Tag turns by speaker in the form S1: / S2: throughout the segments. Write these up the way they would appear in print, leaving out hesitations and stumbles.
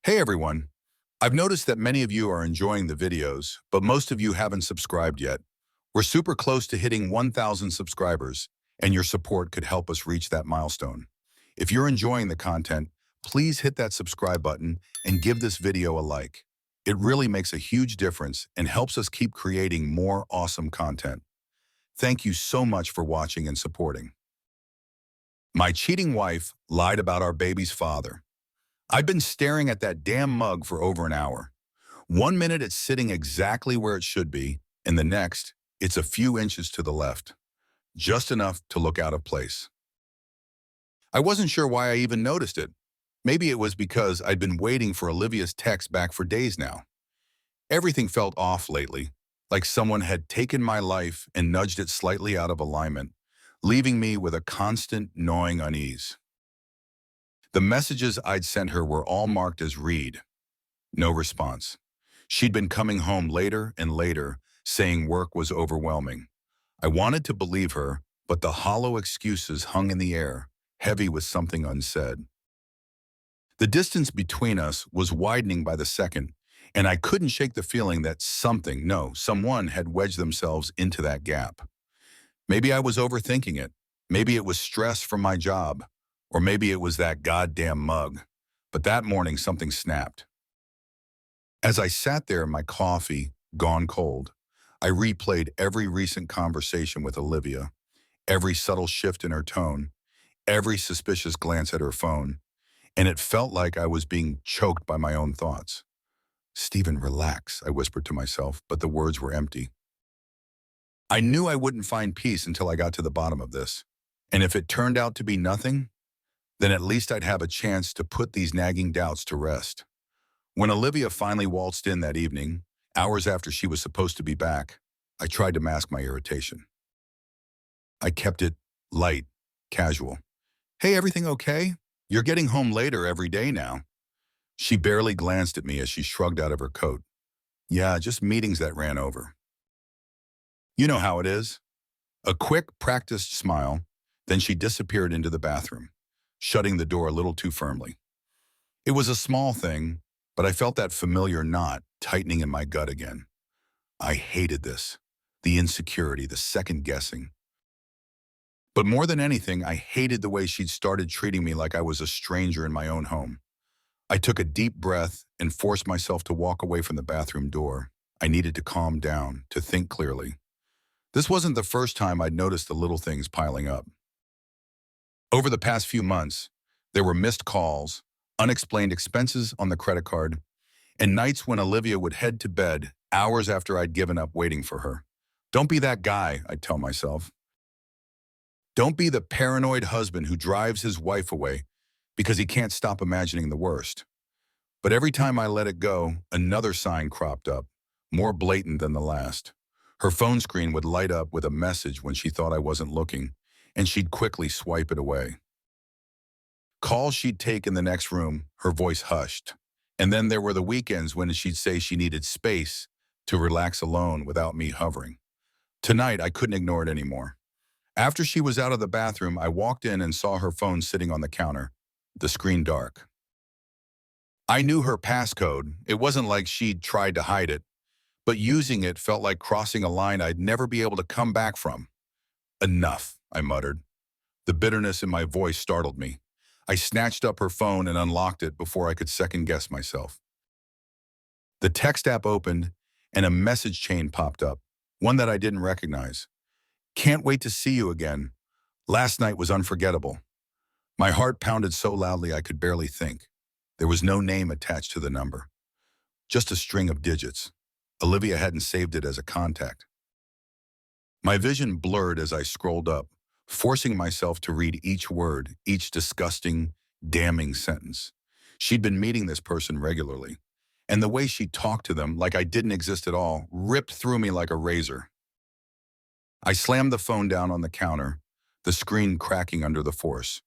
S1: Hey everyone, I've noticed that many of you are enjoying the videos, but most of you haven't subscribed yet. We're super close to hitting 1,000 subscribers, and your support could help us reach that milestone. If you're enjoying the content, please hit that subscribe button and give this video a like. It really makes a huge difference and helps us keep creating more awesome content. Thank you so much for watching and supporting. My cheating wife lied about our baby's father. I've been staring at that damn mug for over an hour. One minute it's sitting exactly where it should be, and the next, it's a few inches to the left, just enough to look out of place. I wasn't sure why I even noticed it. Maybe it was because I'd been waiting for Olivia's text back for days now. Everything felt off lately, like someone had taken my life and nudged it slightly out of alignment, leaving me with a constant gnawing unease. The messages I'd sent her were all marked as read. No response. She'd been coming home later and later, saying work was overwhelming. I wanted to believe her, but the hollow excuses hung in the air, heavy with something unsaid. The distance between us was widening by the second, and I couldn't shake the feeling that someone had wedged themselves into that gap. Maybe I was overthinking it. Maybe it was stress from my job. Or maybe it was that goddamn mug. But that morning, something snapped. As I sat there, my coffee gone cold, I replayed every recent conversation with Olivia, every subtle shift in her tone, every suspicious glance at her phone, and it felt like I was being choked by my own thoughts. "Stephen, relax," I whispered to myself, but the words were empty. I knew I wouldn't find peace until I got to the bottom of this. And if it turned out to be nothing, then at least I'd have a chance to put these nagging doubts to rest. When Olivia finally waltzed in that evening, hours after she was supposed to be back, I tried to mask my irritation. I kept it light, casual. "Hey, everything okay? You're getting home later every day now." She barely glanced at me as she shrugged out of her coat. "Yeah, just meetings that ran over." You know how it is. A quick, practiced smile, then she disappeared into the bathroom, shutting the door a little too firmly. It was a small thing, but I felt that familiar knot tightening in my gut again. I hated this, the insecurity, the second guessing. But more than anything, I hated the way she'd started treating me like I was a stranger in my own home. I took a deep breath and forced myself to walk away from the bathroom door. I needed to calm down, to think clearly. This wasn't the first time I'd noticed the little things piling up. Over the past few months, there were missed calls, unexplained expenses on the credit card, and nights when Olivia would head to bed hours after I'd given up waiting for her. Don't be that guy, I'd tell myself. Don't be the paranoid husband who drives his wife away because he can't stop imagining the worst. But every time I let it go, another sign cropped up, more blatant than the last. Her phone screen would light up with a message when she thought I wasn't looking, and she'd quickly swipe it away. Calls she'd take in the next room, her voice hushed. And then there were the weekends when she'd say she needed space to relax alone without me hovering. Tonight, I couldn't ignore it anymore. After she was out of the bathroom, I walked in and saw her phone sitting on the counter, the screen dark. I knew her passcode. It wasn't like she'd tried to hide it, but using it felt like crossing a line I'd never be able to come back from. "Enough," I muttered. The bitterness in my voice startled me. I snatched up her phone and unlocked it before I could second-guess myself. The text app opened, and a message chain popped up, one that I didn't recognize. "Can't wait to see you again. Last night was unforgettable." My heart pounded so loudly I could barely think. There was no name attached to the number, just a string of digits. Olivia hadn't saved it as a contact. My vision blurred as I scrolled up, forcing myself to read each word, each disgusting, damning sentence. She'd been meeting this person regularly, and the way she talked to them like I didn't exist at all ripped through me like a razor. I slammed the phone down on the counter, the screen cracking under the force.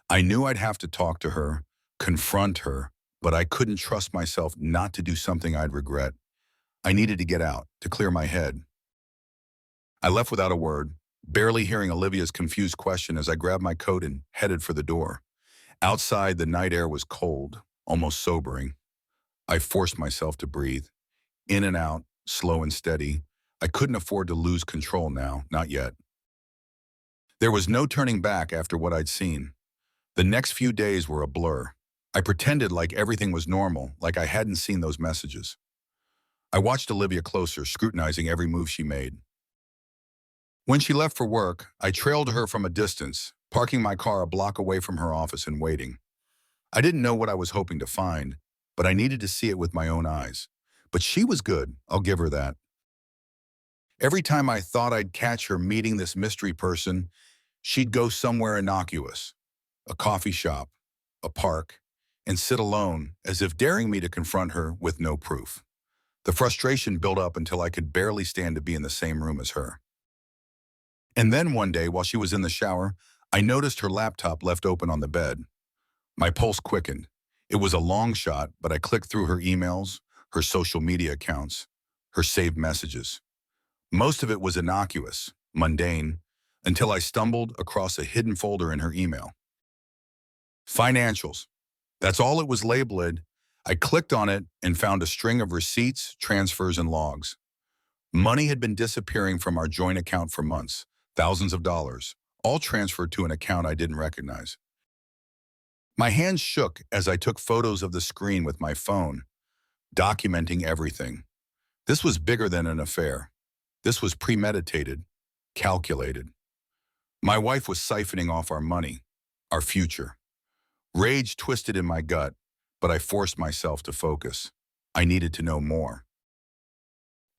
S1: I knew I'd have to talk to her, confront her, but I couldn't trust myself not to do something I'd regret. I needed to get out, to clear my head. I left without a word, barely hearing Olivia's confused question as I grabbed my coat and headed for the door. Outside, the night air was cold, almost sobering. I forced myself to breathe. In and out, slow and steady. I couldn't afford to lose control now, not yet. There was no turning back after what I'd seen. The next few days were a blur. I pretended like everything was normal, like I hadn't seen those messages. I watched Olivia closer, scrutinizing every move she made. When she left for work, I trailed her from a distance, parking my car a block away from her office and waiting. I didn't know what I was hoping to find, but I needed to see it with my own eyes. But she was good, I'll give her that. Every time I thought I'd catch her meeting this mystery person, she'd go somewhere innocuous, a coffee shop, a park, and sit alone as if daring me to confront her with no proof. The frustration built up until I could barely stand to be in the same room as her. And then one day, while she was in the shower, I noticed her laptop left open on the bed. My pulse quickened. It was a long shot, but I clicked through her emails, her social media accounts, her saved messages. Most of it was innocuous, mundane, until I stumbled across a hidden folder in her email. Financials. That's all it was labeled. I clicked on it and found a string of receipts, transfers, and logs. Money had been disappearing from our joint account for months, thousands of dollars, all transferred to an account I didn't recognize. My hands shook as I took photos of the screen with my phone, documenting everything. This was bigger than an affair. This was premeditated, calculated. My wife was siphoning off our money, our future. Rage twisted in my gut, but I forced myself to focus. I needed to know more.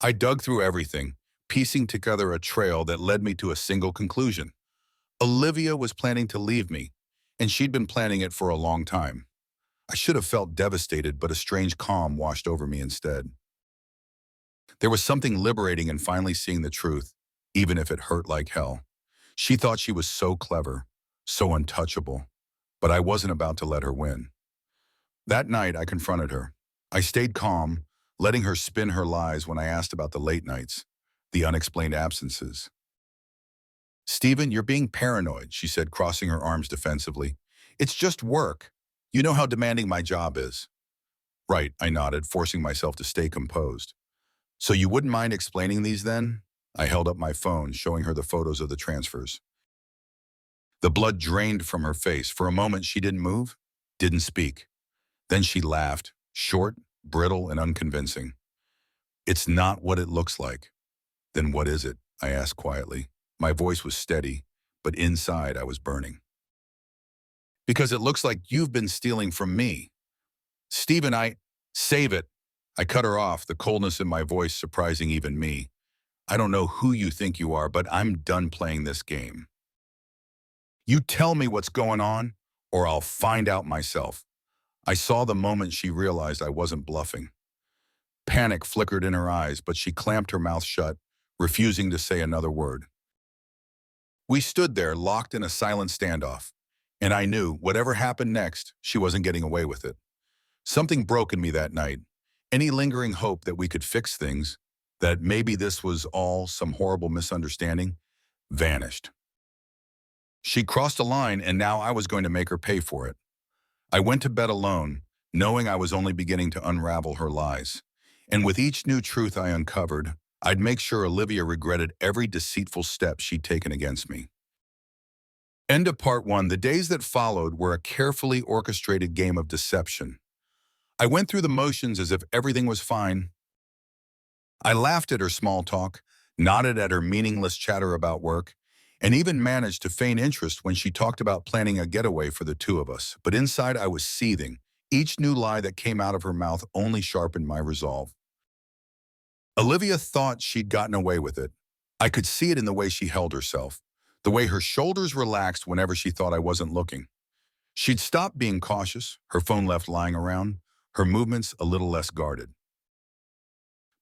S1: I dug through everything, piecing together a trail that led me to a single conclusion. Olivia was planning to leave me, and she'd been planning it for a long time. I should have felt devastated, but a strange calm washed over me instead. There was something liberating in finally seeing the truth, even if it hurt like hell. She thought she was so clever, so untouchable, but I wasn't about to let her win. That night, I confronted her. I stayed calm, letting her spin her lies when I asked about the late nights, the unexplained absences. "Stephen, you're being paranoid," she said, crossing her arms defensively. "It's just work. You know how demanding my job is." "Right," I nodded, forcing myself to stay composed. "So you wouldn't mind explaining these then?" I held up my phone, showing her the photos of the transfers. The blood drained from her face. For a moment, she didn't move, didn't speak. Then she laughed, short, brittle, and unconvincing. "It's not what it looks like." "Then what is it?" I asked quietly. My voice was steady, but inside I was burning. "Because it looks like you've been stealing from me." "Stephen, Save it." I cut her off, the coldness in my voice surprising even me. "I don't know who you think you are, but I'm done playing this game. You tell me what's going on, or I'll find out myself." I saw the moment she realized I wasn't bluffing. Panic flickered in her eyes, but she clamped her mouth shut, refusing to say another word. We stood there, locked in a silent standoff, and I knew whatever happened next, she wasn't getting away with it. Something broke in me that night. Any lingering hope that we could fix things, that maybe this was all some horrible misunderstanding, vanished. She crossed a line, and now I was going to make her pay for it. I went to bed alone, knowing I was only beginning to unravel her lies. And with each new truth I uncovered, I'd make sure Olivia regretted every deceitful step she'd taken against me. End of part 1. The days that followed were a carefully orchestrated game of deception. I went through the motions as if everything was fine. I laughed at her small talk, nodded at her meaningless chatter about work, and even managed to feign interest when she talked about planning a getaway for the two of us. But inside I was seething. Each new lie that came out of her mouth only sharpened my resolve. Olivia thought she'd gotten away with it. I could see it in the way she held herself, the way her shoulders relaxed whenever she thought I wasn't looking. She'd stopped being cautious, her phone left lying around, her movements a little less guarded.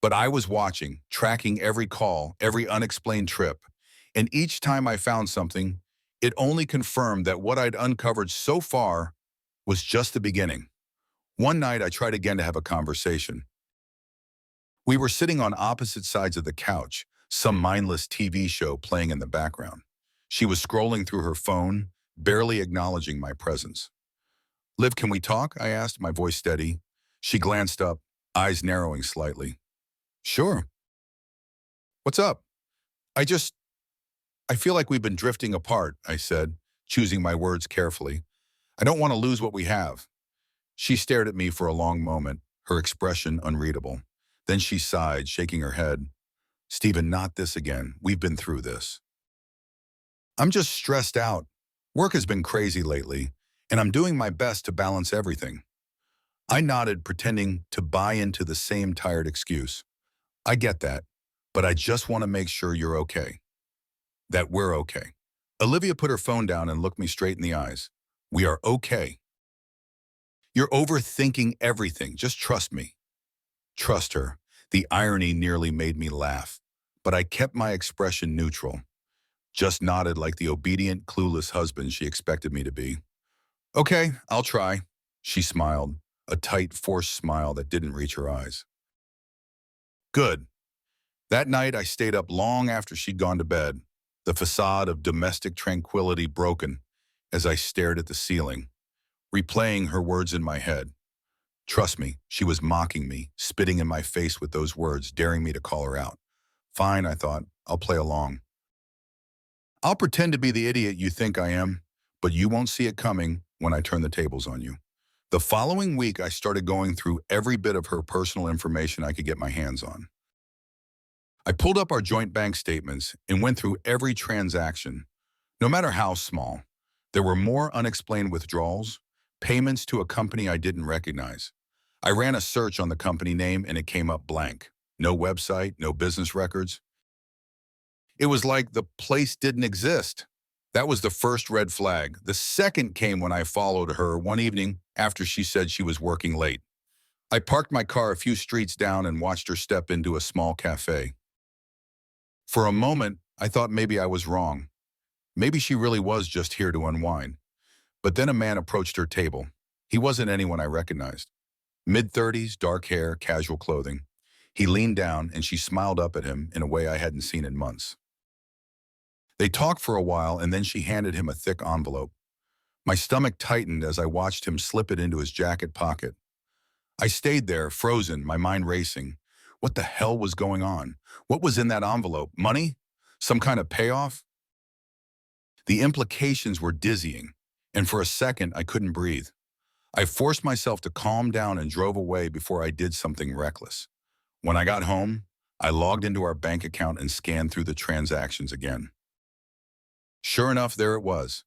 S1: But I was watching, tracking every call, every unexplained trip, and each time I found something, it only confirmed that what I'd uncovered so far was just the beginning. One night, I tried again to have a conversation. We were sitting on opposite sides of the couch, some mindless TV show playing in the background. She was scrolling through her phone, barely acknowledging my presence. "Liv, can we talk?" I asked, my voice steady. She glanced up, eyes narrowing slightly. Sure. What's up? I just, I feel like we've been drifting apart, I said, choosing my words carefully. I don't want to lose what we have. She stared at me for a long moment, her expression unreadable. Then she sighed, shaking her head. Stephen, not this again. We've been through this. I'm just stressed out. Work has been crazy lately, and I'm doing my best to balance everything. I nodded, pretending to buy into the same tired excuse. I get that, but I just want to make sure you're okay. That we're okay. Olivia put her phone down and looked me straight in the eyes. We are okay. You're overthinking everything. Just trust me. Trust her. The irony nearly made me laugh, but I kept my expression neutral. Just nodded like the obedient, clueless husband she expected me to be. Okay, I'll try. She smiled, a tight, forced smile that didn't reach her eyes. Good. That night, I stayed up long after she'd gone to bed, the facade of domestic tranquility broken as I stared at the ceiling, replaying her words in my head. Trust me, she was mocking me, spitting in my face with those words, daring me to call her out. Fine, I thought, I'll play along. I'll pretend to be the idiot you think I am, but you won't see it coming when I turn the tables on you. The following week, I started going through every bit of her personal information I could get my hands on. I pulled up our joint bank statements and went through every transaction. No matter how small, there were more unexplained withdrawals, payments to a company I didn't recognize. I ran a search on the company name and it came up blank. No website, no business records. It was like the place didn't exist. That was the first red flag. The second came when I followed her one evening after she said she was working late. I parked my car a few streets down and watched her step into a small cafe. For a moment, I thought maybe I was wrong. Maybe she really was just here to unwind. But then a man approached her table. He wasn't anyone I recognized. Mid-30s, dark hair, casual clothing. He leaned down and she smiled up at him in a way I hadn't seen in months. They talked for a while and then she handed him a thick envelope. My stomach tightened as I watched him slip it into his jacket pocket. I stayed there, frozen, my mind racing. What the hell was going on? What was in that envelope? Money? Some kind of payoff? The implications were dizzying, and for a second I couldn't breathe. I forced myself to calm down and drove away before I did something reckless. When I got home, I logged into our bank account and scanned through the transactions again. Sure enough, there it was.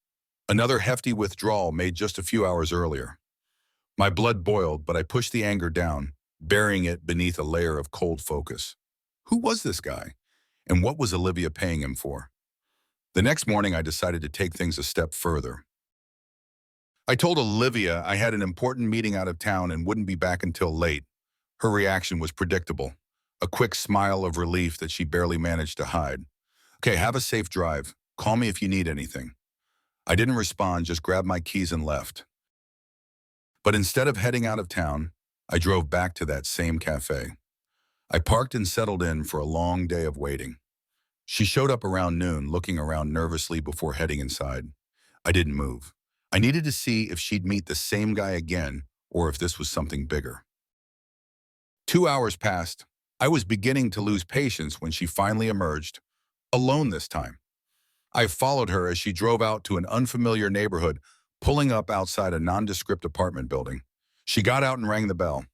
S1: Another hefty withdrawal made just a few hours earlier. My blood boiled, but I pushed the anger down, burying it beneath a layer of cold focus. Who was this guy? And what was Olivia paying him for? The next morning, I decided to take things a step further. I told Olivia I had an important meeting out of town and wouldn't be back until late. Her reaction was predictable, a quick smile of relief that she barely managed to hide. Okay, have a safe drive. Call me if you need anything. I didn't respond, just grabbed my keys and left. But instead of heading out of town, I drove back to that same cafe. I parked and settled in for a long day of waiting. She showed up around noon, looking around nervously before heading inside. I didn't move. I needed to see if she'd meet the same guy again or if this was something bigger. 2 hours passed. I was beginning to lose patience when she finally emerged, alone this time. I followed her as she drove out to an unfamiliar neighborhood, pulling up outside a nondescript apartment building. She got out and rang the bell.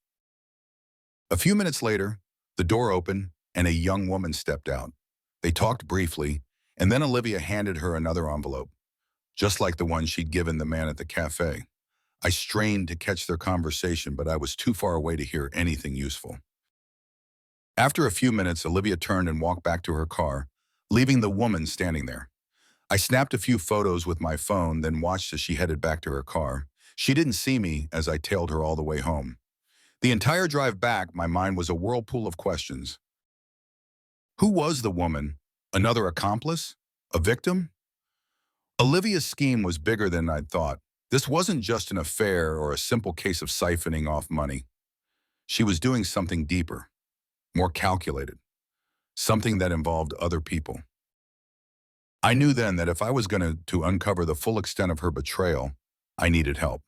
S1: A few minutes later, the door opened and a young woman stepped out. They talked briefly, and then Olivia handed her another envelope, just like the one she'd given the man at the cafe. I strained to catch their conversation, but I was too far away to hear anything useful. After a few minutes, Olivia turned and walked back to her car, leaving the woman standing there. I snapped a few photos with my phone, then watched as she headed back to her car. She didn't see me as I tailed her all the way home. The entire drive back, my mind was a whirlpool of questions. Who was the woman? Another accomplice? A victim? Olivia's scheme was bigger than I'd thought. This wasn't just an affair or a simple case of siphoning off money. She was doing something deeper, more calculated, something that involved other people. I knew then that if I was going to uncover the full extent of her betrayal, I needed help.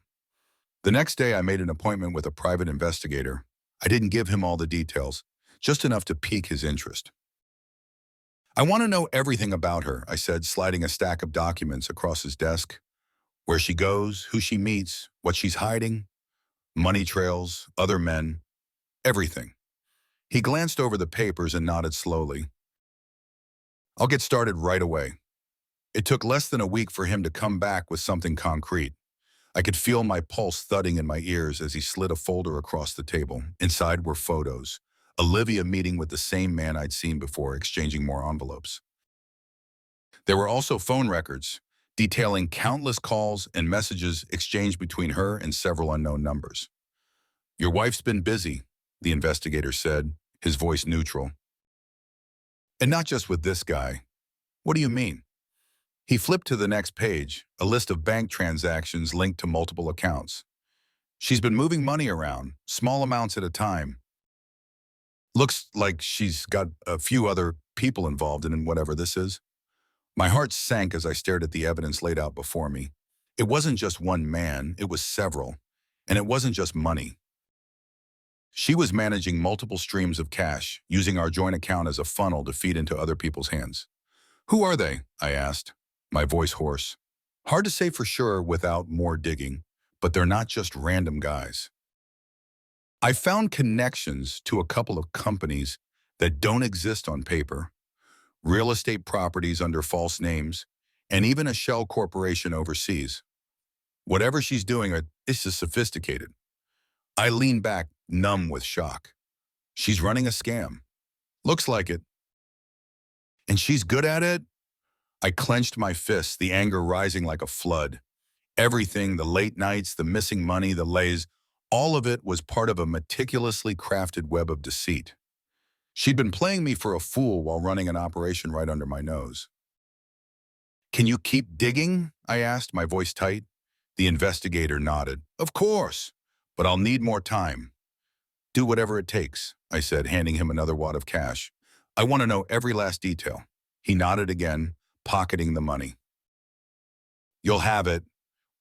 S1: The next day, I made an appointment with a private investigator. I didn't give him all the details, just enough to pique his interest. I want to know everything about her, I said, sliding a stack of documents across his desk. Where she goes, who she meets, what she's hiding, money trails, other men, everything. He glanced over the papers and nodded slowly. I'll get started right away. It took less than a week for him to come back with something concrete. I could feel my pulse thudding in my ears as he slid a folder across the table. Inside were photos. Olivia meeting with the same man I'd seen before, exchanging more envelopes. There were also phone records, detailing countless calls and messages exchanged between her and several unknown numbers. Your wife's been busy, the investigator said, his voice neutral. And not just with this guy. What do you mean? He flipped to the next page, a list of bank transactions linked to multiple accounts. She's been moving money around, small amounts at a time. Looks like she's got a few other people involved in whatever this is. My heart sank as I stared at the evidence laid out before me. It wasn't just one man, it was several. And it wasn't just money. She was managing multiple streams of cash, using our joint account as a funnel to feed into other people's hands. Who are they? I asked, my voice hoarse. Hard to say for sure without more digging, but they're not just random guys. I found connections to a couple of companies that don't exist on paper, real estate properties under false names, and even a shell corporation overseas. Whatever she's doing, it's just sophisticated. I lean back, numb with shock. She's running a scam. Looks like it. And she's good at it? I clenched my fists, the anger rising like a flood. Everything, the late nights, the missing money, the lays, all of it was part of a meticulously crafted web of deceit. She'd been playing me for a fool while running an operation right under my nose. Can you keep digging? I asked, my voice tight. The investigator nodded. Of course, but I'll need more time. Do whatever it takes, I said, handing him another wad of cash. I want to know every last detail. He nodded again, pocketing the money. You'll have it.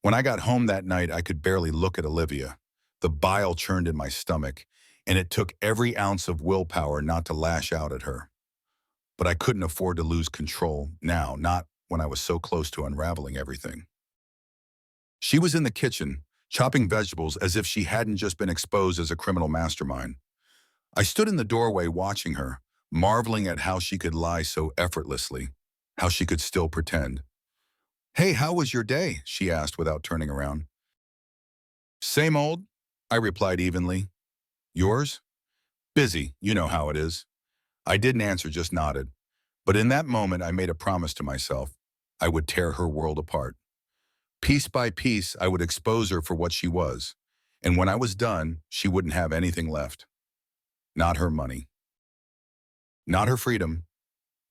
S1: When I got home that night, I could barely look at Olivia. The bile churned in my stomach, and it took every ounce of willpower not to lash out at her. But I couldn't afford to lose control now, not when I was so close to unraveling everything. She was in the kitchen, chopping vegetables as if she hadn't just been exposed as a criminal mastermind. I stood in the doorway watching her, marveling at how she could lie so effortlessly, how she could still pretend. Hey, how was your day? She asked without turning around. Same old, I replied evenly. Yours? Busy, you know how it is. I didn't answer, just nodded. But in that moment, I made a promise to myself. I would tear her world apart. Piece by piece, I would expose her for what she was. And when I was done, she wouldn't have anything left. Not her money. Not her freedom.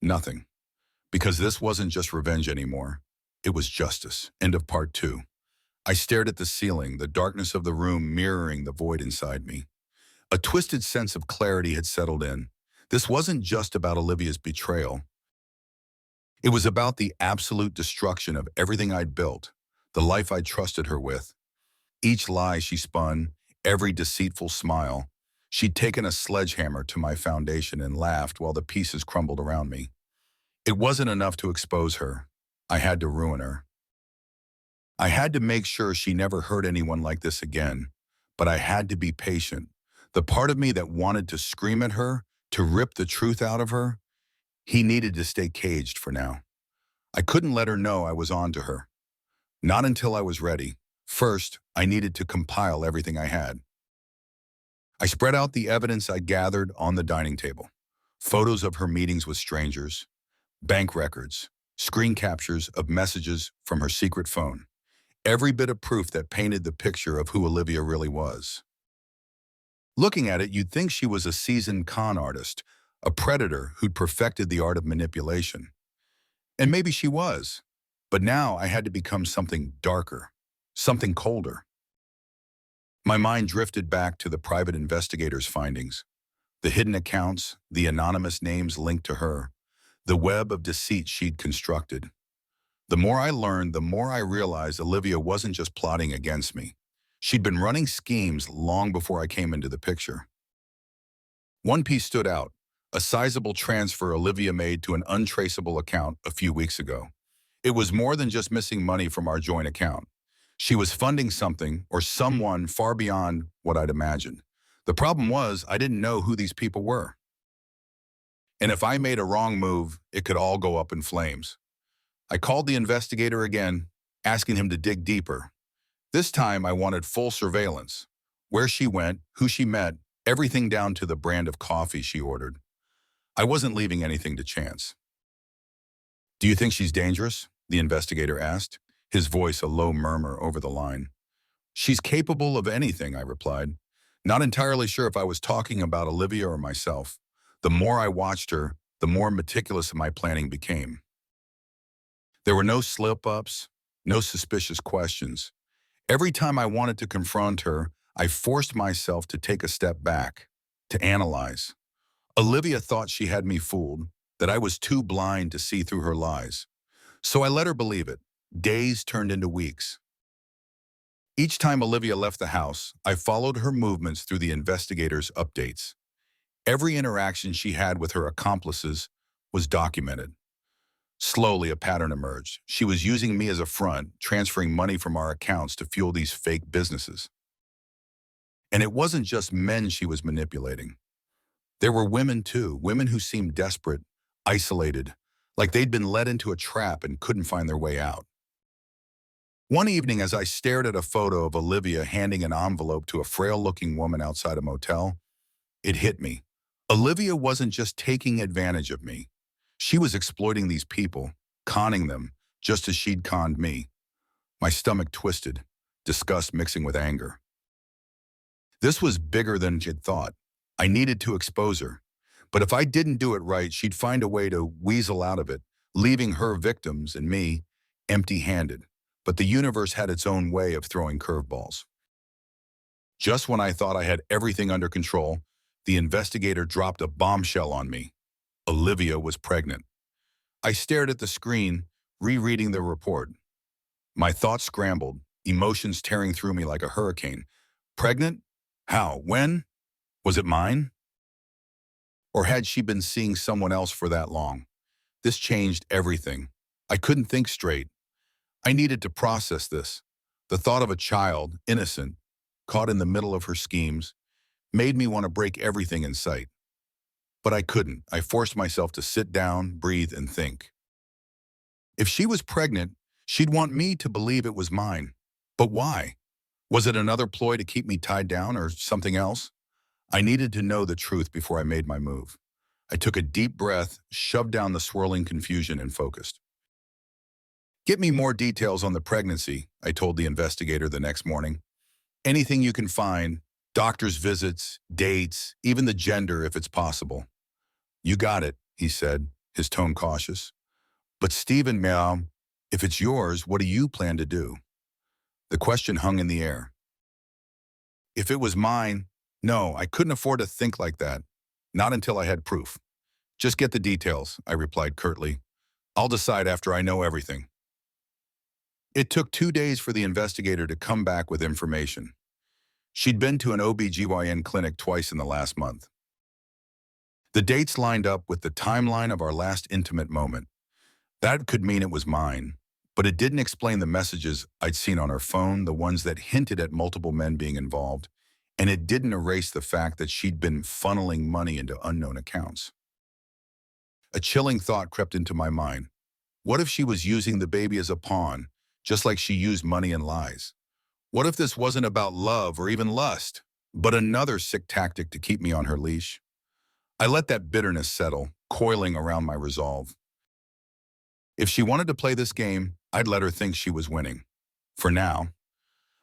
S1: Nothing. Because this wasn't just revenge anymore. It was justice. End of part 2. I stared at the ceiling, the darkness of the room mirroring the void inside me. A twisted sense of clarity had settled in. This wasn't just about Olivia's betrayal. It was about the absolute destruction of everything I'd built, the life I'd trusted her with. Each lie she spun, every deceitful smile, she'd taken a sledgehammer to my foundation and laughed while the pieces crumbled around me. It wasn't enough to expose her. I had to ruin her. I had to make sure she never hurt anyone like this again, but I had to be patient. The part of me that wanted to scream at her, to rip the truth out of her, he needed to stay caged for now. I couldn't let her know I was on to her. Not until I was ready. First, I needed to compile everything I had. I spread out the evidence I gathered on the dining table. Photos of her meetings with strangers, bank records, screen captures of messages from her secret phone. Every bit of proof that painted the picture of who Olivia really was. Looking at it, you'd think she was a seasoned con artist, a predator who'd perfected the art of manipulation. And maybe she was. But now I had to become something darker, something colder. My mind drifted back to the private investigator's findings, the hidden accounts, the anonymous names linked to her, the web of deceit she'd constructed. The more I learned, the more I realized Olivia wasn't just plotting against me. She'd been running schemes long before I came into the picture. One piece stood out, a sizable transfer Olivia made to an untraceable account a few weeks ago. It was more than just missing money from our joint account. She was funding something or someone far beyond what I'd imagined. The problem was I didn't know who these people were. And if I made a wrong move, it could all go up in flames. I called the investigator again, asking him to dig deeper. This time I wanted full surveillance. Where she went, who she met, everything down to the brand of coffee she ordered. I wasn't leaving anything to chance. "Do you think she's dangerous?" the investigator asked, his voice a low murmur over the line. "She's capable of anything," I replied, not entirely sure if I was talking about Olivia or myself. The more I watched her, the more meticulous my planning became. There were no slip-ups, no suspicious questions. Every time I wanted to confront her, I forced myself to take a step back, to analyze. Olivia thought she had me fooled, that I was too blind to see through her lies. So I let her believe it. Days turned into weeks. Each time Olivia left the house, I followed her movements through the investigator's updates. Every interaction she had with her accomplices was documented. Slowly, a pattern emerged. She was using me as a front, transferring money from our accounts to fuel these fake businesses. And it wasn't just men she was manipulating. There were women too, women who seemed desperate, isolated, like they'd been led into a trap and couldn't find their way out. One evening, as I stared at a photo of Olivia handing an envelope to a frail-looking woman outside a motel, it hit me. Olivia wasn't just taking advantage of me. She was exploiting these people, conning them, just as she'd conned me. My stomach twisted, disgust mixing with anger. This was bigger than she'd thought. I needed to expose her. But if I didn't do it right, she'd find a way to weasel out of it, leaving her victims and me empty-handed. But the universe had its own way of throwing curveballs. Just when I thought I had everything under control, the investigator dropped a bombshell on me. Olivia was pregnant. I stared at the screen, rereading the report. My thoughts scrambled, emotions tearing through me like a hurricane. Pregnant? How? When? Was it mine? Or had she been seeing someone else for that long? This changed everything. I couldn't think straight. I needed to process this. The thought of a child, innocent, caught in the middle of her schemes, made me want to break everything in sight. But I couldn't. I forced myself to sit down, breathe, and think. If she was pregnant, she'd want me to believe it was mine. But why? Was it another ploy to keep me tied down or something else? I needed to know the truth before I made my move. I took a deep breath, shoved down the swirling confusion, and focused. "Get me more details on the pregnancy," I told the investigator the next morning. "Anything you can find, doctor's visits, dates, even the gender if it's possible." "You got it," he said, his tone cautious. "But Stephen, ma'am, if it's yours, what do you plan to do?" The question hung in the air. If it was mine, no, I couldn't afford to think like that. Not until I had proof. "Just get the details," I replied curtly. "I'll decide after I know everything." It took 2 days for the investigator to come back with information. She'd been to an OB/GYN clinic twice in the last month. The dates lined up with the timeline of our last intimate moment. That could mean it was mine, but it didn't explain the messages I'd seen on her phone, the ones that hinted at multiple men being involved, and it didn't erase the fact that she'd been funneling money into unknown accounts. A chilling thought crept into my mind. What if she was using the baby as a pawn, just like she used money and lies? What if this wasn't about love or even lust, but another sick tactic to keep me on her leash? I let that bitterness settle, coiling around my resolve. If she wanted to play this game, I'd let her think she was winning. For now,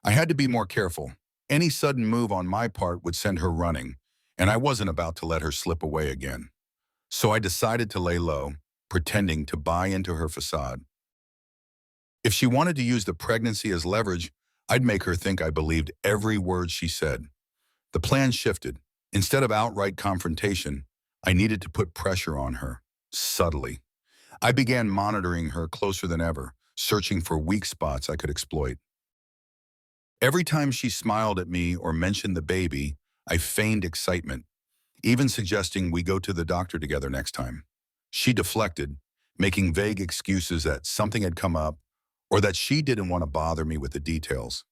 S1: I had to be more careful. Any sudden move on my part would send her running, and I wasn't about to let her slip away again. So I decided to lay low, pretending to buy into her facade. If she wanted to use the pregnancy as leverage, I'd make her think I believed every word she said. The plan shifted. Instead of outright confrontation, I needed to put pressure on her, subtly. I began monitoring her closer than ever, searching for weak spots I could exploit. Every time she smiled at me or mentioned the baby, I feigned excitement, even suggesting we go to the doctor together next time. She deflected, making vague excuses that something had come up or that she didn't want to bother me with the details.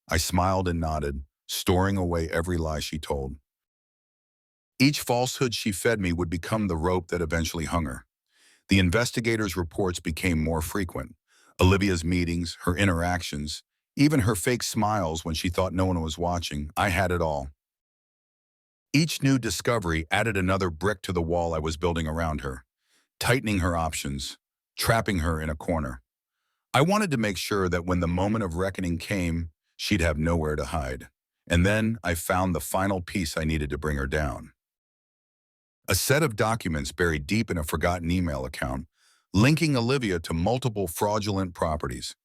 S1: I smiled and nodded, storing away every lie she told. Each falsehood she fed me would become the rope that eventually hung her. The investigators' reports became more frequent. Olivia's meetings, her interactions, even her fake smiles when she thought no one was watching, I had it all. Each new discovery added another brick to the wall I was building around her, tightening her options, trapping her in a corner. I wanted to make sure that when the moment of reckoning came, she'd have nowhere to hide. And then I found the final piece I needed to bring her down. A set of documents buried deep in a forgotten email account, linking Olivia to multiple fraudulent properties,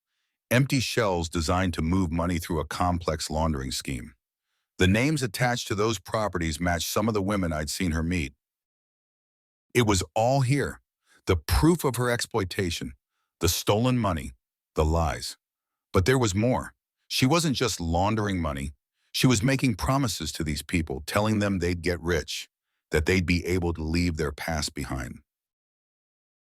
S1: empty shells designed to move money through a complex laundering scheme. The names attached to those properties matched some of the women I'd seen her meet. It was all here, the proof of her exploitation, the stolen money, the lies. But there was more. She wasn't just laundering money. She was making promises to these people, telling them they'd get rich, that they'd be able to leave their past behind.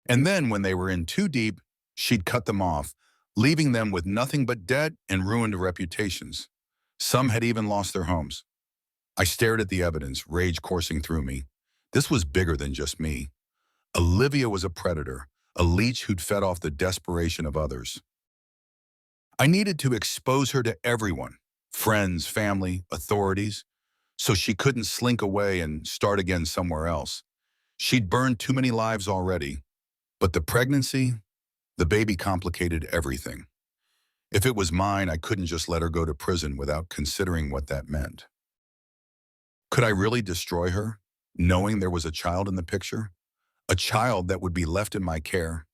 S1: And then, when they were in too deep, she'd cut them off, leaving them with nothing but debt and ruined reputations. Some had even lost their homes. I stared at the evidence, rage coursing through me. This was bigger than just me. Olivia was a predator, a leech who'd fed off the desperation of others. I needed to expose her to everyone, friends, family, authorities, so she couldn't slink away and start again somewhere else. She'd burned too many lives already, but the pregnancy, the baby complicated everything. If it was mine, I couldn't just let her go to prison without considering what that meant. Could I really destroy her, knowing there was a child in the picture? A child that would be left in my care?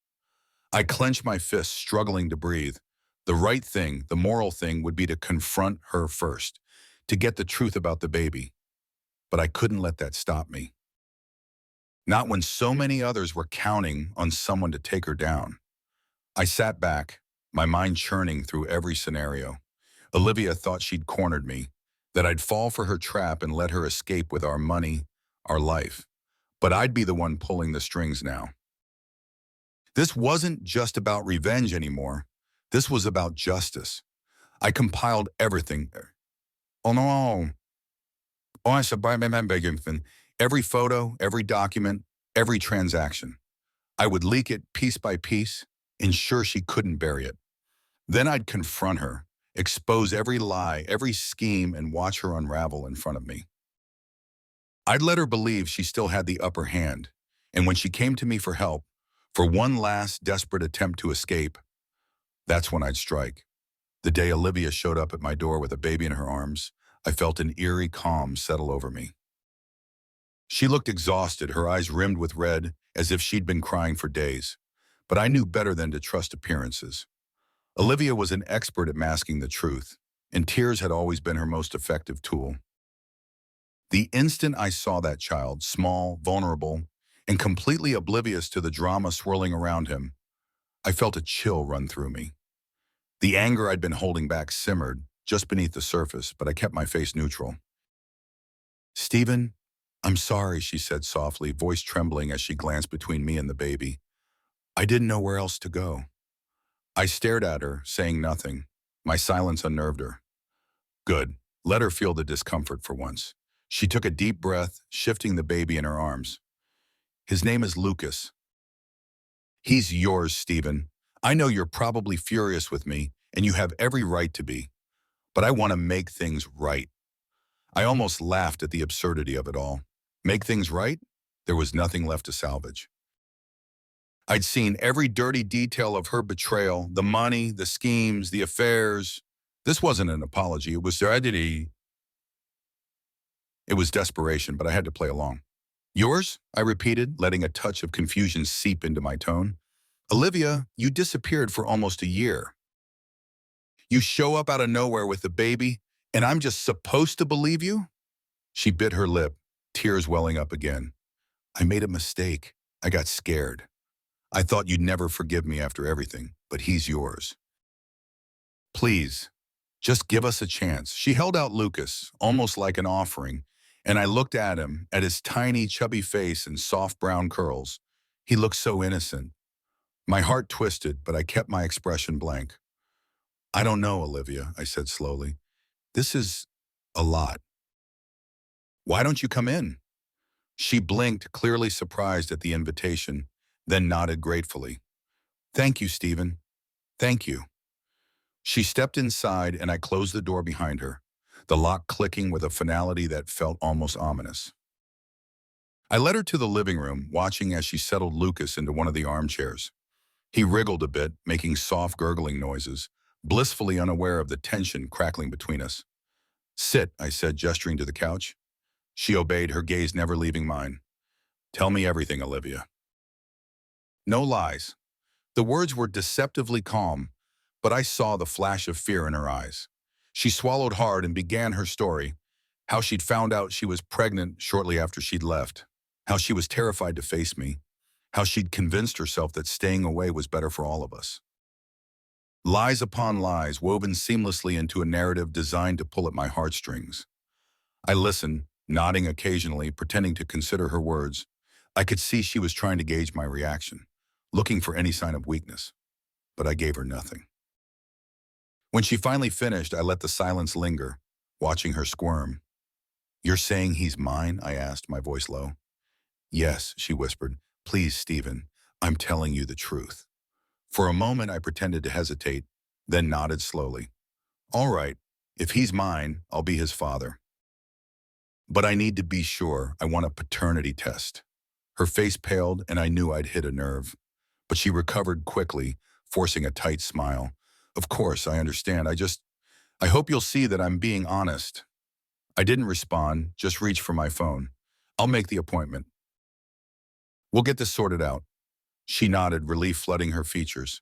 S1: I clenched my fists, struggling to breathe. The right thing, the moral thing, would be to confront her first, to get the truth about the baby. But I couldn't let that stop me. Not when so many others were counting on someone to take her down. I sat back, my mind churning through every scenario. Olivia thought she'd cornered me, that I'd fall for her trap and let her escape with our money, our life. But I'd be the one pulling the strings now. This wasn't just about revenge anymore. This was about justice. I compiled everything. Oh no. Oh, I said, every photo, every document, every transaction. I would leak it piece by piece, ensure she couldn't bury it. Then I'd confront her, expose every lie, every scheme, and watch her unravel in front of me. I'd let her believe she still had the upper hand, and when she came to me for help, for one last desperate attempt to escape, that's when I'd strike. The day Olivia showed up at my door with a baby in her arms, I felt an eerie calm settle over me. She looked exhausted, her eyes rimmed with red, as if she'd been crying for days. But I knew better than to trust appearances. Olivia was an expert at masking the truth, and tears had always been her most effective tool. The instant I saw that child, small, vulnerable, and completely oblivious to the drama swirling around him, I felt a chill run through me. The anger I'd been holding back simmered just beneath the surface, but I kept my face neutral. "Stephen, I'm sorry," she said softly, voice trembling as she glanced between me and the baby. "I didn't know where else to go." I stared at her, saying nothing. My silence unnerved her. Good. Let her feel the discomfort for once. She took a deep breath, shifting the baby in her arms. "His name is Lucas." "He's yours, Stephen. I know you're probably furious with me, and you have every right to be. But I want to make things right." I almost laughed at the absurdity of it all. Make things right? There was nothing left to salvage. I'd seen every dirty detail of her betrayal, the money, the schemes, the affairs. This wasn't an apology, it was tragedy. It was desperation, but I had to play along. "Yours?" I repeated, letting a touch of confusion seep into my tone. "Olivia, you disappeared for almost a year. You show up out of nowhere with the baby, and I'm just supposed to believe you?" She bit her lip, tears welling up again. "I made a mistake. I got scared. I thought you'd never forgive me after everything, but he's yours. Please, Just give us a chance. She held out Lucas, almost like an offering, and I looked at him, at his tiny, chubby face and soft brown curls. He looked so innocent. My heart twisted, but I kept my expression blank. I don't know, Olivia, I said slowly. This is a lot. Why don't you come in? She blinked, clearly surprised at the invitation, then nodded gratefully. Thank you, Stephen. Thank you. She stepped inside and I closed the door behind her, the lock clicking with a finality that felt almost ominous. I led her to the living room, watching as she settled Lucas into one of the armchairs. He wriggled a bit, making soft gurgling noises, blissfully unaware of the tension crackling between us. Sit, I said, gesturing to the couch. She obeyed, her gaze never leaving mine. Tell me everything, Olivia. No lies. The words were deceptively calm, but I saw the flash of fear in her eyes. She swallowed hard and began her story, how she'd found out she was pregnant shortly after she'd left, how she was terrified to face me, how she'd convinced herself that staying away was better for all of us. Lies upon lies woven seamlessly into a narrative designed to pull at my heartstrings. I listened, nodding occasionally, pretending to consider her words. I could see she was trying to gauge my reaction, looking for any sign of weakness, but I gave her nothing. When she finally finished, I let the silence linger, watching her squirm. You're saying he's mine? I asked, my voice low. Yes, she whispered. Please, Stephen, I'm telling you the truth. For a moment, I pretended to hesitate, then nodded slowly. All right, if he's mine, I'll be his father. But I need to be sure. I want a paternity test. Her face paled, and I knew I'd hit a nerve. But she recovered quickly, forcing a tight smile. Of course, I understand. I hope you'll see that I'm being honest. I didn't respond, just reached for my phone. I'll make the appointment. We'll get this sorted out. She nodded, relief flooding her features.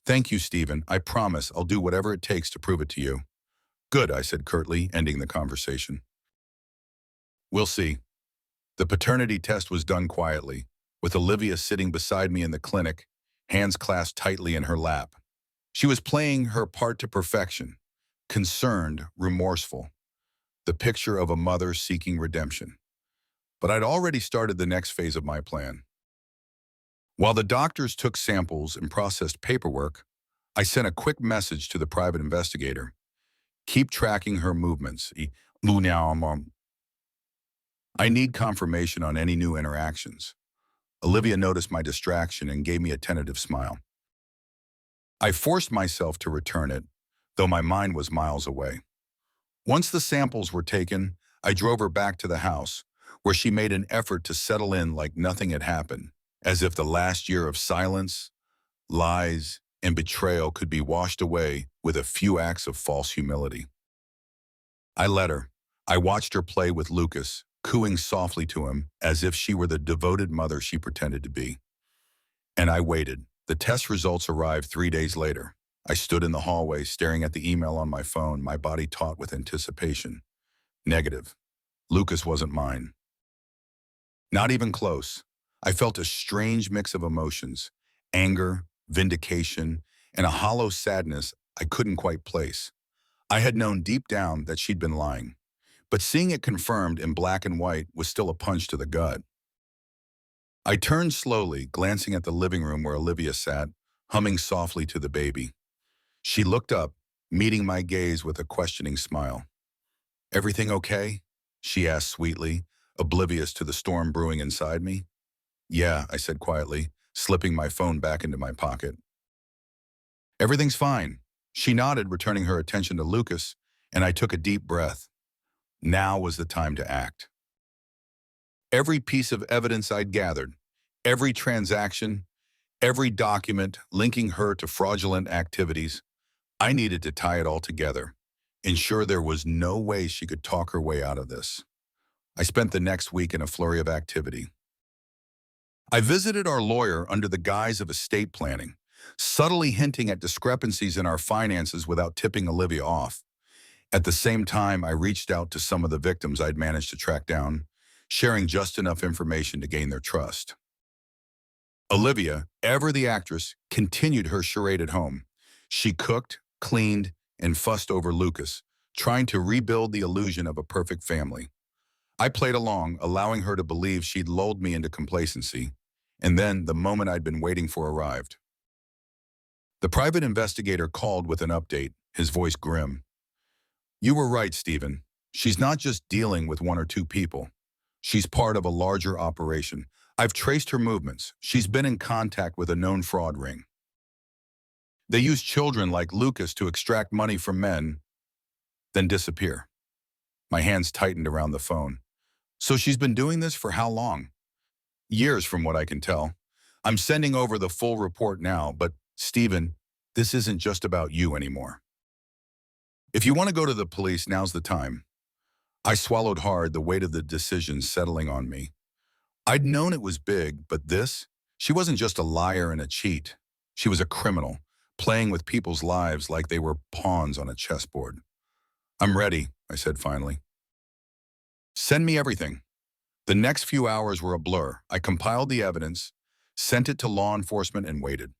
S1: Thank you, Stephen. I promise I'll do whatever it takes to prove it to you. Good, I said curtly, ending the conversation. We'll see. The paternity test was done quietly, with Olivia sitting beside me in the clinic, hands clasped tightly in her lap. She was playing her part to perfection, concerned, remorseful, the picture of a mother seeking redemption. But I'd already started the next phase of my plan. While the doctors took samples and processed paperwork, I sent a quick message to the private investigator. Keep tracking her movements. I need confirmation on any new interactions. Olivia noticed my distraction and gave me a tentative smile. I forced myself to return it, though my mind was miles away. Once the samples were taken, I drove her back to the house, where she made an effort to settle in like nothing had happened, as if the last year of silence, lies, and betrayal could be washed away with a few acts of false humility. I let her. I watched her play with Lucas, cooing softly to him as if she were the devoted mother she pretended to be. And I waited. The test results arrived 3 days later. I stood in the hallway staring at the email on my phone, my body taut with anticipation. Negative. Lucas wasn't mine. Not even close. I felt a strange mix of emotions, anger, vindication, and a hollow sadness I couldn't quite place. I had known deep down that she'd been lying, but seeing it confirmed in black and white was still a punch to the gut. I turned slowly, glancing at the living room where Olivia sat, humming softly to the baby. She looked up, meeting my gaze with a questioning smile. Everything okay? She asked sweetly, oblivious to the storm brewing inside me. Yeah, I said quietly, slipping my phone back into my pocket. Everything's fine. She nodded, returning her attention to Lucas, and I took a deep breath. Now was the time to act. Every piece of evidence I'd gathered, every transaction, every document linking her to fraudulent activities, I needed to tie it all together, ensure there was no way she could talk her way out of this. I spent the next week in a flurry of activity. I visited our lawyer under the guise of estate planning, subtly hinting at discrepancies in our finances without tipping Olivia off. At the same time, I reached out to some of the victims I'd managed to track down, sharing just enough information to gain their trust. Olivia, ever the actress, continued her charade at home. She cooked, cleaned, and fussed over Lucas, trying to rebuild the illusion of a perfect family. I played along, allowing her to believe she'd lulled me into complacency, and then the moment I'd been waiting for arrived. The private investigator called with an update, his voice grim. You were right, Stephen. She's not just dealing with one or two people. She's part of a larger operation. I've traced her movements. She's been in contact with a known fraud ring. They use children like Lucas to extract money from men, then disappear. My hands tightened around the phone. So she's been doing this for how long? Years, from what I can tell. I'm sending over the full report now, but Stephen, this isn't just about you anymore. If you want to go to the police, now's the time. I swallowed hard, the weight of the decision settling on me. I'd known it was big, but this? She wasn't just a liar and a cheat. She was a criminal, playing with people's lives like they were pawns on a chessboard. I'm ready, I said finally. Send me everything. The next few hours were a blur. I compiled the evidence, sent it to law enforcement, and waited.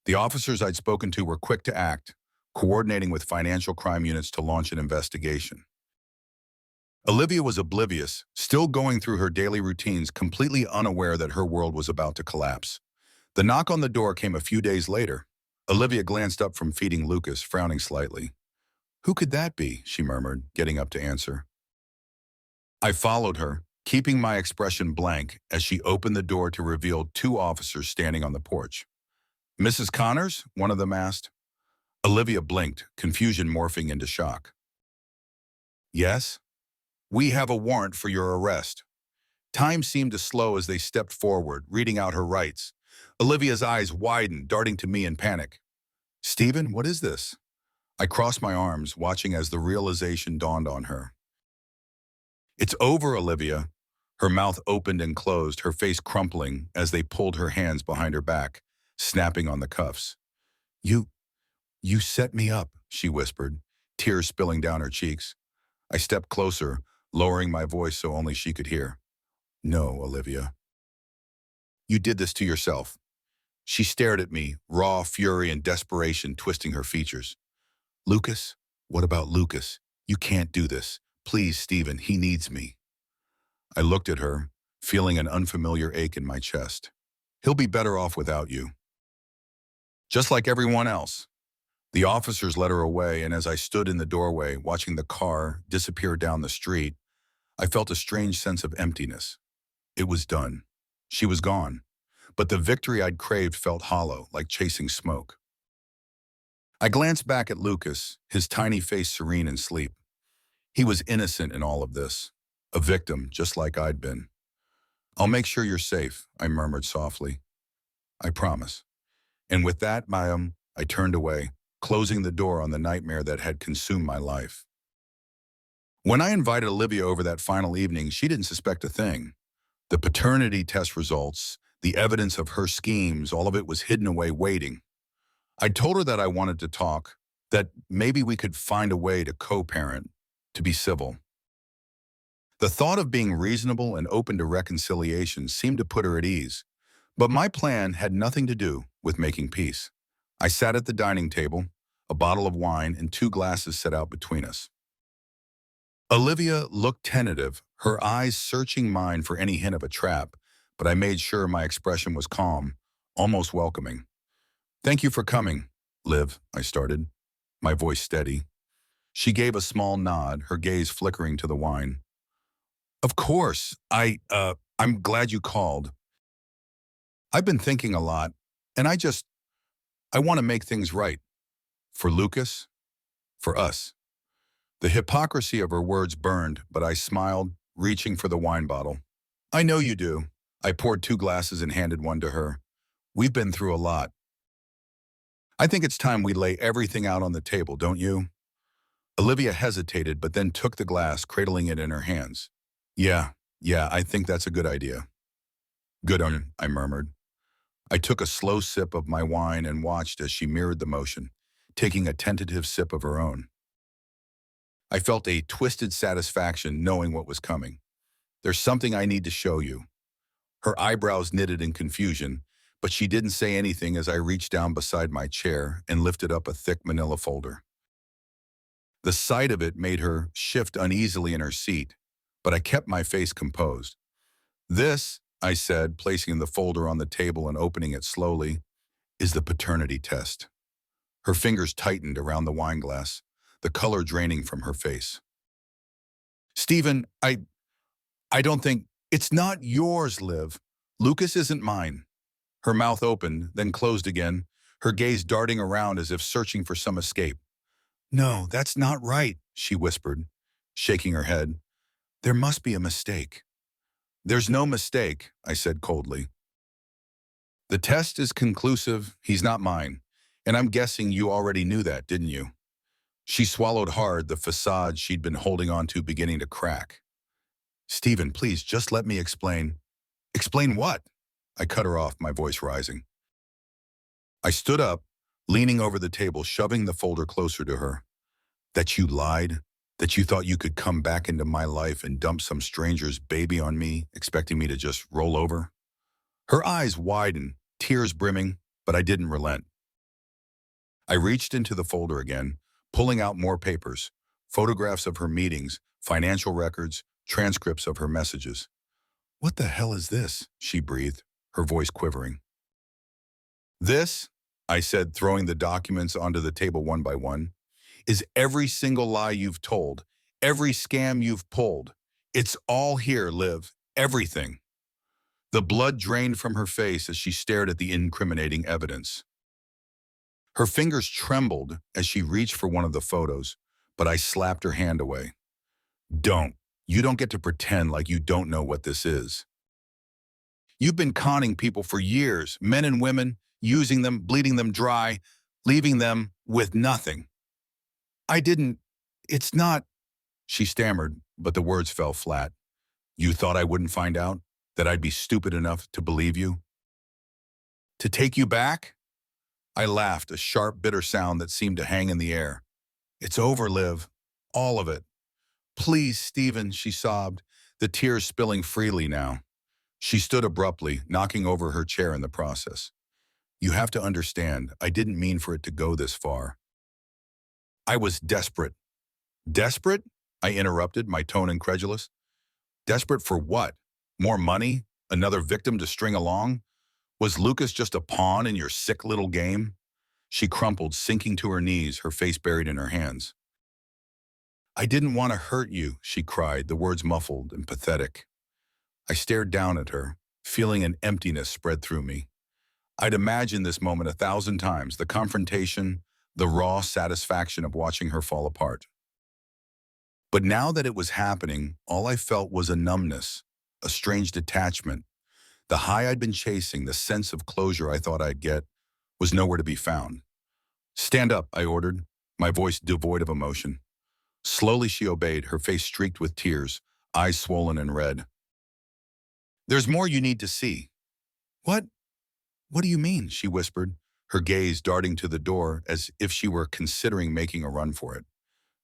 S1: The officers I'd spoken to were quick to act, coordinating with financial crime units to launch an investigation. Olivia was oblivious, still going through her daily routines, completely unaware that her world was about to collapse. The knock on the door came a few days later. Olivia glanced up from feeding Lucas, frowning slightly. Who could that be? She murmured, getting up to answer. I followed her, keeping my expression blank as she opened the door to reveal two officers standing on the porch. Mrs. Connors? One of them asked. Olivia blinked, confusion morphing into shock. Yes? We have a warrant for your arrest. Time seemed to slow as they stepped forward, reading out her rights. Olivia's eyes widened, darting to me in panic. Stephen, what is this? I crossed my arms, watching as the realization dawned on her. It's over, Olivia. Her mouth opened and closed, her face crumpling as they pulled her hands behind her back, snapping on the cuffs. You set me up, she whispered, tears spilling down her cheeks. I stepped closer, lowering my voice so only she could hear. No, Olivia. You did this to yourself. She stared at me, raw fury and desperation twisting her features. Lucas? What about Lucas? You can't do this. Please, Stephen, he needs me. I looked at her, feeling an unfamiliar ache in my chest. He'll be better off without you. Just like everyone else. The officers led her away, and as I stood in the doorway, watching the car disappear down the street, I felt a strange sense of emptiness. It was done. She was gone. But the victory I'd craved felt hollow, like chasing smoke. I glanced back at Lucas, his tiny face serene in sleep. He was innocent in all of this, a victim just like I'd been. I'll make sure you're safe, I murmured softly. I promise. And with that, I turned away, closing the door on the nightmare that had consumed my life. When I invited Olivia over that final evening, she didn't suspect a thing. The paternity test results, the evidence of her schemes, all of it was hidden away waiting. I told her that I wanted to talk, that maybe we could find a way to co-parent, to be civil. The thought of being reasonable and open to reconciliation seemed to put her at ease, but my plan had nothing to do with making peace. I sat at the dining table, a bottle of wine and 2 glasses set out between us. Olivia looked tentative, her eyes searching mine for any hint of a trap, but I made sure my expression was calm, almost welcoming. Thank you for coming, Liv, I started, my voice steady. She gave a small nod, her gaze flickering to the wine. Of course, I'm glad you called. I've been thinking a lot, and I want to make things right. For Lucas, for us. The hypocrisy of her words burned, but I smiled, reaching for the wine bottle. I know you do. I poured 2 glasses and handed one to her. We've been through a lot. I think it's time we lay everything out on the table, don't you? Olivia hesitated, but then took the glass, cradling it in her hands. Yeah, I think that's a good idea. Good on, I murmured. I took a slow sip of my wine and watched as she mirrored the motion, taking a tentative sip of her own. I felt a twisted satisfaction knowing what was coming. There's something I need to show you. Her eyebrows knitted in confusion, but she didn't say anything as I reached down beside my chair and lifted up a thick manila folder. The sight of it made her shift uneasily in her seat, but I kept my face composed. This, I said, placing the folder on the table and opening it slowly, is the paternity test. Her fingers tightened around the wine glass, the color draining from her face. Stephen, I don't think, it's not yours, Liv. Lucas isn't mine. Her mouth opened, then closed again, her gaze darting around as if searching for some escape. No, that's not right, she whispered, shaking her head. There must be a mistake. There's no mistake, I said coldly. The test is conclusive, he's not mine. And I'm guessing you already knew that, didn't you? She swallowed hard, the facade she'd been holding on to beginning to crack. Stephen, please, just let me explain. Explain what? I cut her off, my voice rising. I stood up, leaning over the table, shoving the folder closer to her. That you lied, that you thought you could come back into my life and dump some stranger's baby on me, expecting me to just roll over. Her eyes widened, tears brimming, but I didn't relent. I reached into the folder again, pulling out more papers, photographs of her meetings, financial records, transcripts of her messages. What the hell is this? She breathed, her voice quivering. This, I said, throwing the documents onto the table one by one, is every single lie you've told, every scam you've pulled. It's all here, Liv, everything. The blood drained from her face as she stared at the incriminating evidence. Her fingers trembled as she reached for one of the photos, but I slapped her hand away. Don't. You don't get to pretend like you don't know what this is. You've been conning people for years, men and women, using them, bleeding them dry, leaving them with nothing. It's not, she stammered, but the words fell flat. You thought I wouldn't find out? That I'd be stupid enough to believe you? To take you back? I laughed, a sharp, bitter sound that seemed to hang in the air. It's over, Liv. All of it. Please, Stephen, she sobbed, the tears spilling freely now. She stood abruptly, knocking over her chair in the process. You have to understand, I didn't mean for it to go this far. I was desperate. Desperate? I interrupted, my tone incredulous. Desperate for what? More money? Another victim to string along? Was Lucas just a pawn in your sick little game? She crumpled, sinking to her knees, her face buried in her hands. I didn't want to hurt you, she cried, the words muffled and pathetic. I stared down at her, feeling an emptiness spread through me. I'd imagined this moment 1,000 times, the confrontation, the raw satisfaction of watching her fall apart. But now that it was happening, all I felt was a numbness, a strange detachment. The high I'd been chasing, the sense of closure I thought I'd get, was nowhere to be found. Stand up, I ordered, my voice devoid of emotion. Slowly she obeyed, her face streaked with tears, eyes swollen and red. There's more you need to see. What? What do you mean? She whispered, her gaze darting to the door as if she were considering making a run for it.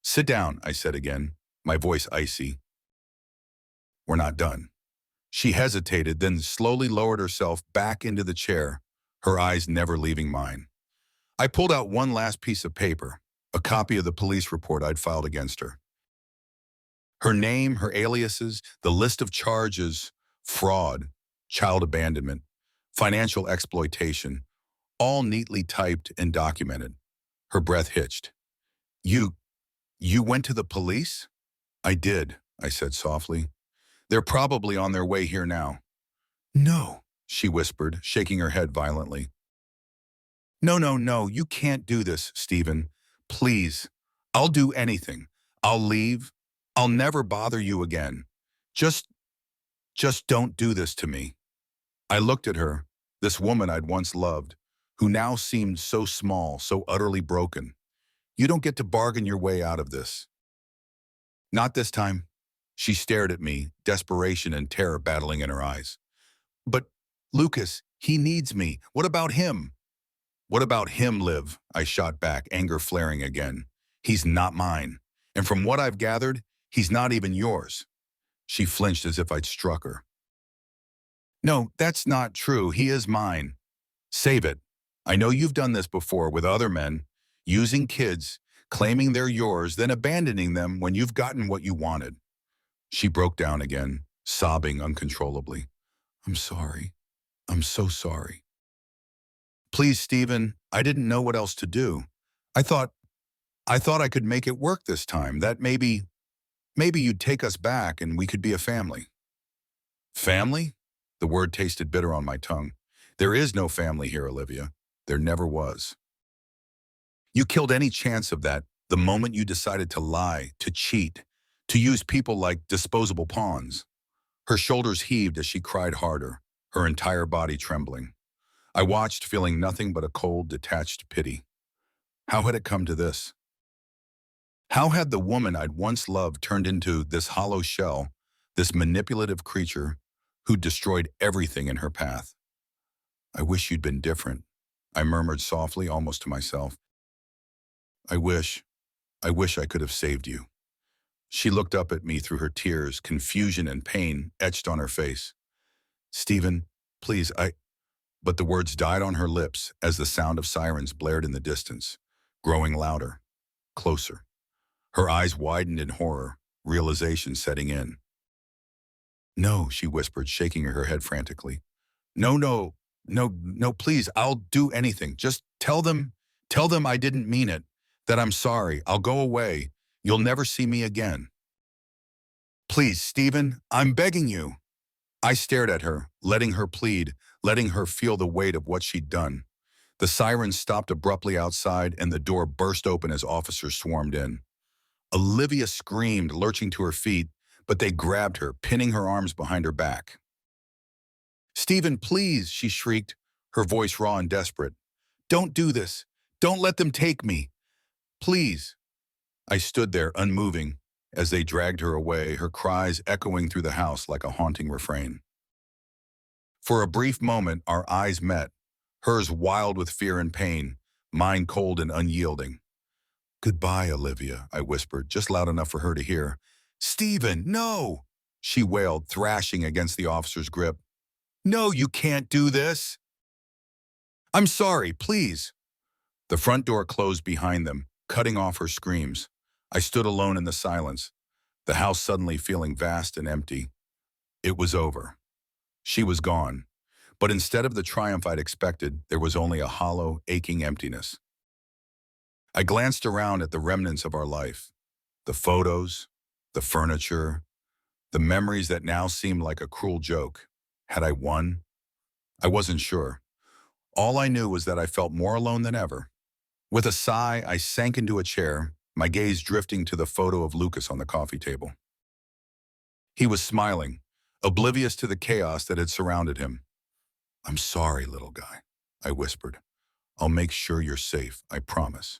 S1: Sit down, I said again, my voice icy. We're not done. She hesitated, then slowly lowered herself back into the chair, her eyes never leaving mine. I pulled out one last piece of paper, a copy of the police report I'd filed against her. Her name, her aliases, the list of charges, fraud, child abandonment, financial exploitation, all neatly typed and documented. Her breath hitched. You went to the police? I did, I said softly. They're probably on their way here now. No, she whispered, shaking her head violently. No, you can't do this, Stephen. Please, I'll do anything. I'll leave. I'll never bother you again. Just don't do this to me. I looked at her, this woman I'd once loved, who now seemed so small, so utterly broken. You don't get to bargain your way out of this. Not this time. She stared at me, desperation and terror battling in her eyes. But, Lucas, he needs me. What about him? What about him, Liv? I shot back, anger flaring again. He's not mine. And from what I've gathered, he's not even yours. She flinched as if I'd struck her. No, that's not true. He is mine. Save it. I know you've done this before with other men, using kids, claiming they're yours, then abandoning them when you've gotten what you wanted. She broke down again, sobbing uncontrollably. I'm sorry. I'm so sorry. Please, Stephen, I didn't know what else to do. I thought I could make it work this time, that maybe you'd take us back and we could be a family. Family? The word tasted bitter on my tongue. There is no family here, Olivia. There never was. You killed any chance of that the moment you decided to lie, to cheat, to use people like disposable pawns. Her shoulders heaved as she cried harder, her entire body trembling. I watched, feeling nothing but a cold, detached pity. How had it come to this? How had the woman I'd once loved turned into this hollow shell, this manipulative creature who'd destroyed everything in her path? I wish you'd been different, I murmured softly, almost to myself. I wish, I wish I could have saved you. She looked up at me through her tears, confusion and pain etched on her face. Stephen, please, But the words died on her lips as the sound of sirens blared in the distance, growing louder, closer. Her eyes widened in horror, realization setting in. No, she whispered, shaking her head frantically. No, no, no, please, I'll do anything. Just tell them I didn't mean it, that I'm sorry. I'll go away. You'll never see me again. Please, Stephen, I'm begging you. I stared at her, letting her plead, letting her feel the weight of what she'd done. The sirens stopped abruptly outside and the door burst open as officers swarmed in. Olivia screamed, lurching to her feet, but they grabbed her, pinning her arms behind her back. Stephen, please, she shrieked, her voice raw and desperate. Don't do this. Don't let them take me. Please. I stood there, unmoving, as they dragged her away, her cries echoing through the house like a haunting refrain. For a brief moment, our eyes met, hers wild with fear and pain, mine cold and unyielding. Goodbye, Olivia, I whispered, just loud enough for her to hear. Stephen, no! She wailed, thrashing against the officer's grip. No, you can't do this. I'm sorry, please. The front door closed behind them, cutting off her screams. I stood alone in the silence, the house suddenly feeling vast and empty. It was over. She was gone. But instead of the triumph I'd expected, there was only a hollow, aching emptiness. I glanced around at the remnants of our life, the photos, the furniture, the memories that now seemed like a cruel joke. Had I won? I wasn't sure. All I knew was that I felt more alone than ever. With a sigh, I sank into a chair, my gaze drifting to the photo of Lucas on the coffee table. He was smiling, oblivious to the chaos that had surrounded him. I'm sorry, little guy, I whispered. I'll make sure you're safe, I promise.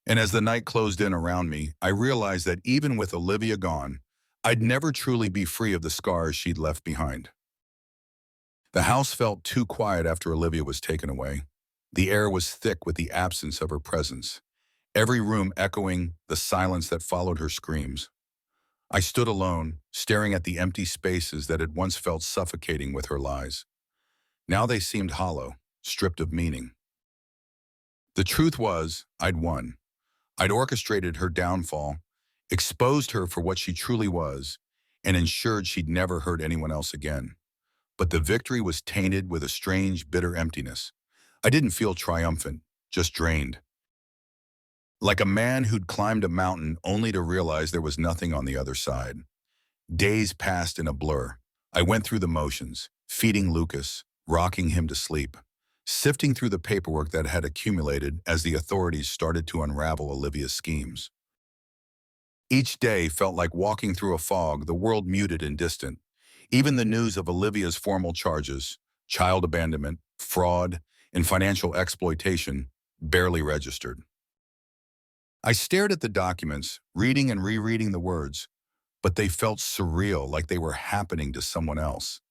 S1: And as the night closed in around me, I realized that even with Olivia gone, I'd never truly be free of the scars she'd left behind. The house felt too quiet after Olivia was taken away. The air was thick with the absence of her presence, every room echoing the silence that followed her screams. I stood alone, staring at the empty spaces that had once felt suffocating with her lies. Now they seemed hollow, stripped of meaning. The truth was, I'd won. I'd orchestrated her downfall, exposed her for what she truly was, and ensured she'd never hurt anyone else again. But the victory was tainted with a strange, bitter emptiness. I didn't feel triumphant, just drained. Like a man who'd climbed a mountain only to realize there was nothing on the other side. Days passed in a blur. I went through the motions, feeding Lucas, rocking him to sleep, sifting through the paperwork that had accumulated as the authorities started to unravel Olivia's schemes. Each day felt like walking through a fog, the world muted and distant. Even the news of Olivia's formal charges, child abandonment, fraud, and financial exploitation, barely registered. I stared at the documents, reading and rereading the words, but they felt surreal, like they were happening to someone else.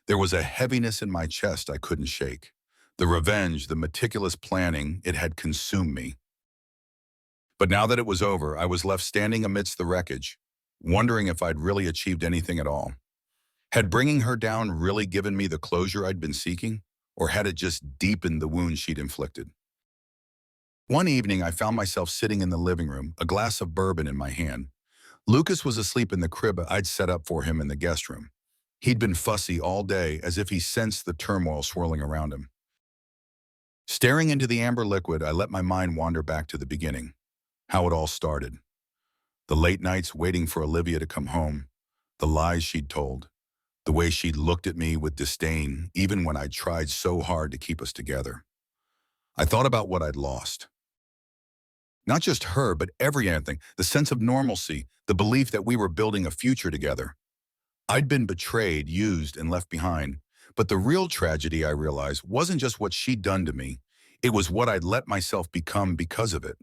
S1: There was a heaviness in my chest I couldn't shake. The revenge, the meticulous planning, it had consumed me. But now that it was over, I was left standing amidst the wreckage, wondering if I'd really achieved anything at all. Had bringing her down really given me the closure I'd been seeking, or had it just deepened the wound she'd inflicted? One evening, I found myself sitting in the living room, a glass of bourbon in my hand. Lucas was asleep in the crib I'd set up for him in the guest room. He'd been fussy all day, as if he sensed the turmoil swirling around him. Staring into the amber liquid, I let my mind wander back to the beginning, how it all started. The late nights waiting for Olivia to come home, the lies she'd told, the way she'd looked at me with disdain, even when I'd tried so hard to keep us together. I thought about what I'd lost. Not just her, but everything, the sense of normalcy, the belief that we were building a future together. I'd been betrayed, used, and left behind. But the real tragedy, I realized, wasn't just what she'd done to me. It was what I'd let myself become because of it.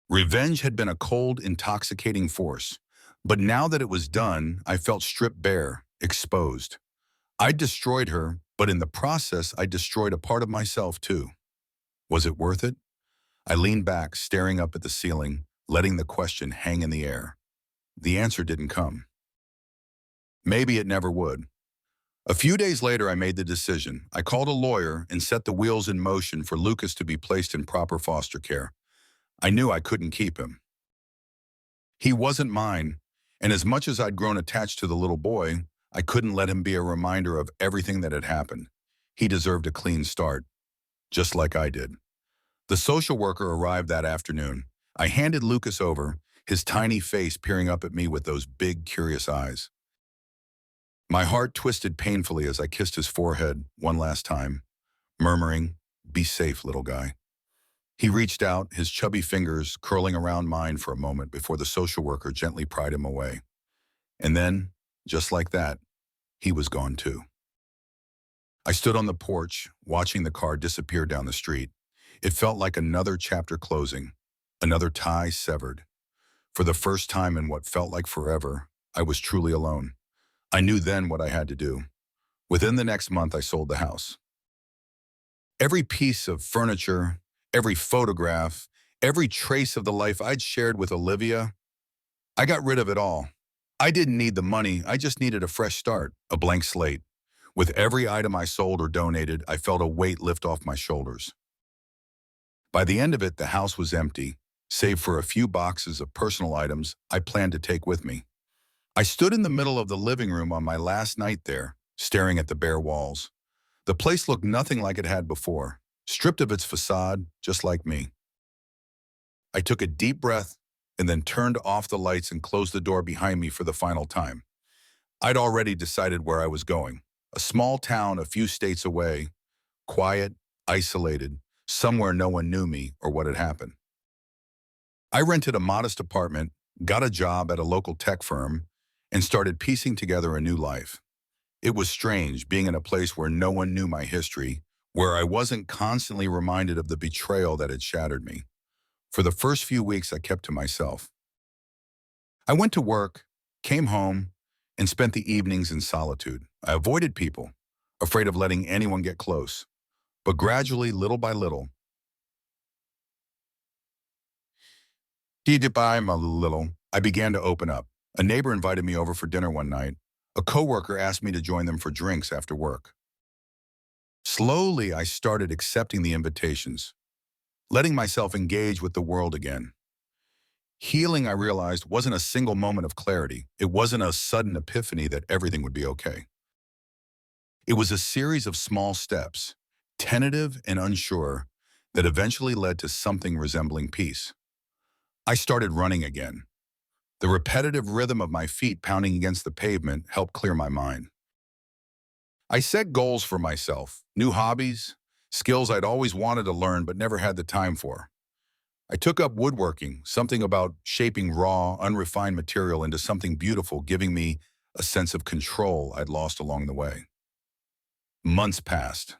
S1: Revenge had been a cold, intoxicating force. But now that it was done, I felt stripped bare, exposed. I'd destroyed her, but in the process, I destroyed a part of myself too. Was it worth it? I leaned back, staring up at the ceiling, letting the question hang in the air. The answer didn't come. Maybe it never would. A few days later, I made the decision. I called a lawyer and set the wheels in motion for Lucas to be placed in proper foster care. I knew I couldn't keep him. He wasn't mine, and as much as I'd grown attached to the little boy, I couldn't let him be a reminder of everything that had happened. He deserved a clean start, just like I did. The social worker arrived that afternoon. I handed Lucas over, his tiny face peering up at me with those big, curious eyes. My heart twisted painfully as I kissed his forehead one last time, murmuring, "Be safe, little guy." He reached out, his chubby fingers curling around mine for a moment before the social worker gently pried him away. And then, just like that, he was gone too. I stood on the porch, watching the car disappear down the street. It felt like another chapter closing, another tie severed. For the first time in what felt like forever, I was truly alone. I knew then what I had to do. Within the next month, I sold the house. Every piece of furniture, every photograph, every trace of the life I'd shared with Olivia, I got rid of it all. I didn't need the money, I just needed a fresh start, a blank slate. With every item I sold or donated, I felt a weight lift off my shoulders. By the end of it, the house was empty, save for a few boxes of personal items I planned to take with me. I stood in the middle of the living room on my last night there, staring at the bare walls. The place looked nothing like it had before, stripped of its facade, just like me. I took a deep breath and then turned off the lights and closed the door behind me for the final time. I'd already decided where I was going. A small town a few states away, quiet, isolated, somewhere no one knew me or what had happened. I rented a modest apartment, got a job at a local tech firm, and started piecing together a new life. It was strange being in a place where no one knew my history, where I wasn't constantly reminded of the betrayal that had shattered me. For the first few weeks, I kept to myself. I went to work, came home, and spent the evenings in solitude. I avoided people, afraid of letting anyone get close. But gradually, little by little, I began to open up. A neighbor invited me over for dinner one night. A coworker asked me to join them for drinks after work. Slowly, I started accepting the invitations, letting myself engage with the world again. Healing, I realized, wasn't a single moment of clarity. It wasn't a sudden epiphany that everything would be okay. It was a series of small steps, tentative and unsure, that eventually led to something resembling peace. I started running again. The repetitive rhythm of my feet pounding against the pavement helped clear my mind. I set goals for myself, new hobbies, skills I'd always wanted to learn but never had the time for. I took up woodworking, something about shaping raw, unrefined material into something beautiful, giving me a sense of control I'd lost along the way. Months passed.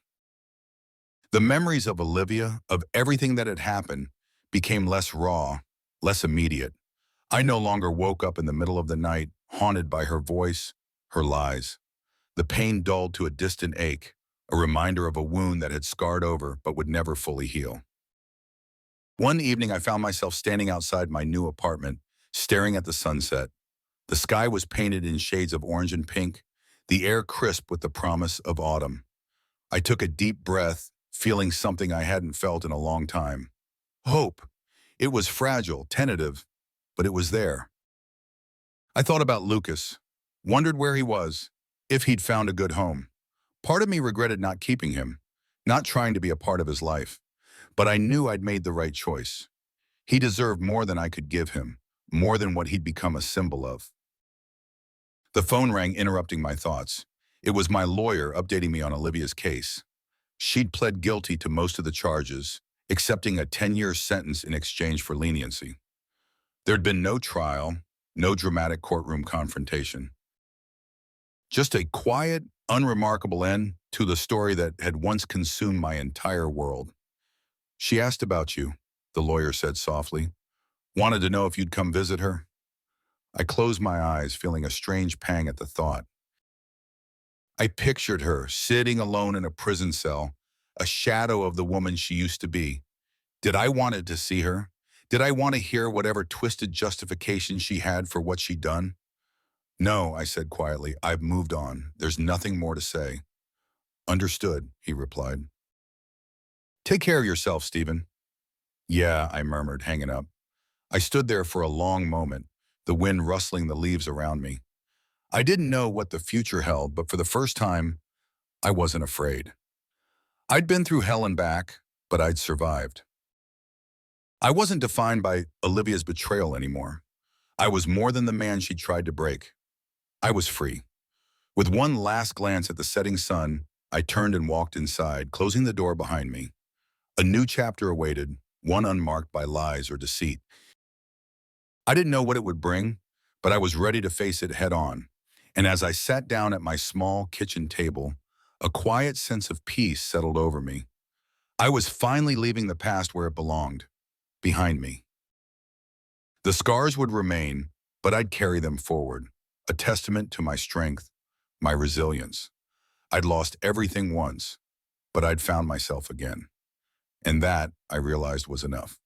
S1: The memories of Olivia, of everything that had happened, became less raw, less immediate. I no longer woke up in the middle of the night, haunted by her voice, her lies. The pain dulled to a distant ache, a reminder of a wound that had scarred over but would never fully heal. One evening, I found myself standing outside my new apartment, staring at the sunset. The sky was painted in shades of orange and pink, the air crisp with the promise of autumn. I took a deep breath, feeling something I hadn't felt in a long time, Hope. It was fragile, tentative, but it was there. I thought about Lucas, wondered where he was, if he'd found a good home. Part of me regretted not keeping him, not trying to be a part of his life, but I knew I'd made the right choice. He deserved more than I could give him, more than what he'd become a symbol of. The phone rang, interrupting my thoughts. It was my lawyer updating me on Olivia's case. She'd pled guilty to most of the charges, accepting a 10-year sentence in exchange for leniency. There'd been no trial, no dramatic courtroom confrontation. Just a quiet, unremarkable end to the story that had once consumed my entire world. She asked about you, the lawyer said softly. Wanted to know if you'd come visit her. I closed my eyes, feeling a strange pang at the thought. I pictured her sitting alone in a prison cell, a shadow of the woman she used to be. Did I want to see her? Did I want to hear whatever twisted justification she had for what she'd done? No, I said quietly. I've moved on. There's nothing more to say. Understood, he replied. Take care of yourself, Stephen. Yeah, I murmured, hanging up. I stood there for a long moment, the wind rustling the leaves around me. I didn't know what the future held, but for the first time, I wasn't afraid. I'd been through hell and back, but I'd survived. I wasn't defined by Olivia's betrayal anymore. I was more than the man she tried to break. I was free. With one last glance at the setting sun, I turned and walked inside, closing the door behind me. A new chapter awaited, one unmarked by lies or deceit. I didn't know what it would bring, but I was ready to face it head on. And as I sat down at my small kitchen table, a quiet sense of peace settled over me. I was finally leaving the past where it belonged, behind me. The scars would remain, but I'd carry them forward, a testament to my strength, my resilience. I'd lost everything once, but I'd found myself again. And that, I realized, was enough.